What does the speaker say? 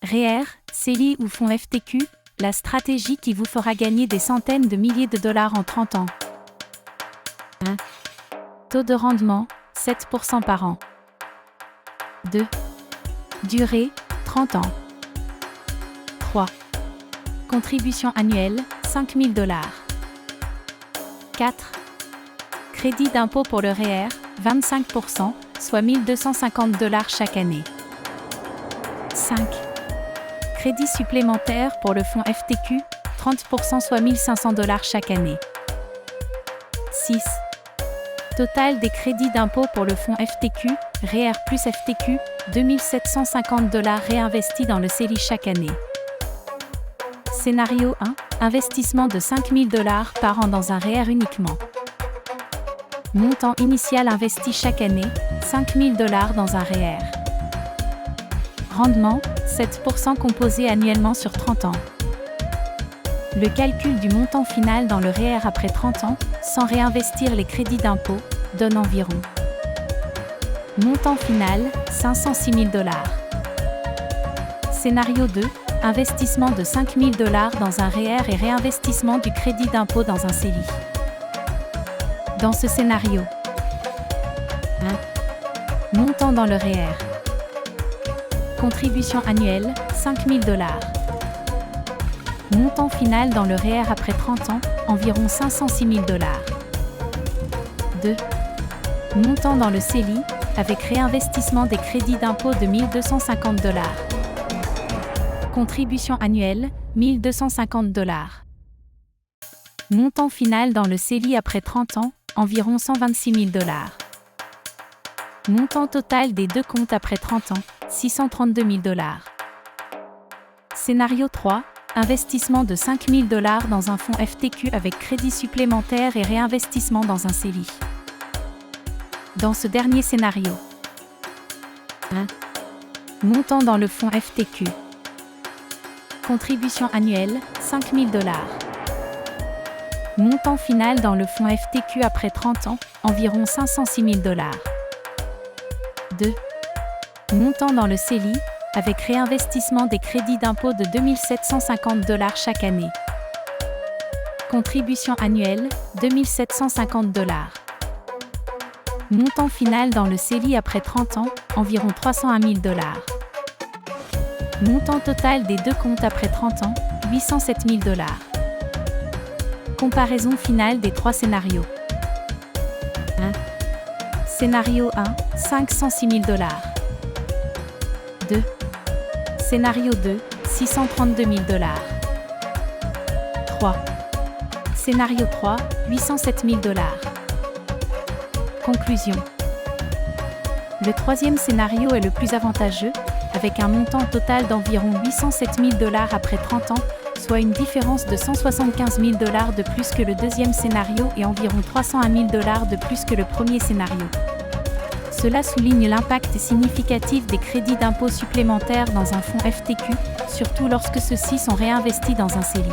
REER, CELI ou fonds FTQ, la stratégie qui vous fera gagner des centaines de milliers de dollars en 30 ans. 1. Taux de rendement, 7% par an. 2. Durée, 30 ans. 3. Contribution annuelle, 5 000 $. 4. Crédit d'impôt pour le REER, 25%, soit 1 250 $ chaque année. 5. Crédit supplémentaire pour le fonds FTQ, 30%, soit 1 500 $ chaque année. 6. Total des crédits d'impôt pour le fonds FTQ, REER plus FTQ, 2 750 $ réinvestis dans le CELI chaque année. Scénario 1, investissement de 5 000 $ par an dans un REER uniquement. Montant initial investi chaque année, 5 000 $ dans un REER. Rendement, 7% composé annuellement sur 30 ans. Le calcul du montant final dans le REER après 30 ans, sans réinvestir les crédits d'impôt, donne environ. Montant final, 506 000 $. Scénario 2, investissement de 5 000 $ dans un REER et réinvestissement du crédit d'impôt dans un CELI. Dans ce scénario, 1. Montant dans le REER. Contribution annuelle, 5 000 $. Montant final dans le REER après 30 ans, environ 506 000 $. 2. Montant dans le CELI, avec réinvestissement des crédits d'impôt de 1 250 $. Contribution annuelle, 1 250 $. Montant final dans le CELI après 30 ans, environ 126 000 $. Montant total des deux comptes après 30 ans, 632 000 $. Scénario 3, investissement de 5 000 $ dans un fonds FTQ avec crédit supplémentaire et réinvestissement dans un CELI. Dans ce dernier scénario, 1. Montant dans le fonds FTQ. Contribution annuelle, 5 000 $. Montant final dans le fonds FTQ après 30 ans, environ 506 000 $. 2. Montant dans le CELI, avec réinvestissement des crédits d'impôt de 2 750 $ chaque année. Contribution annuelle, 2 750 $. Montant final dans le CELI après 30 ans, environ 301 000 $. Montant total des deux comptes après 30 ans, 807 000 $. Comparaison finale des trois scénarios. 1. Scénario 1, 506 000 $. 2. Scénario 2, 632 000 $. 3. Scénario 3, 807 000 $. Conclusion. Le troisième scénario est le plus avantageux, avec un montant total d'environ 807 000 $ après 30 ans, soit une différence de 175 000 $ de plus que le deuxième scénario et environ 301 000 $ de plus que le premier scénario. Cela souligne l'impact significatif des crédits d'impôt supplémentaires dans un fonds FTQ, surtout lorsque ceux-ci sont réinvestis dans un CELI.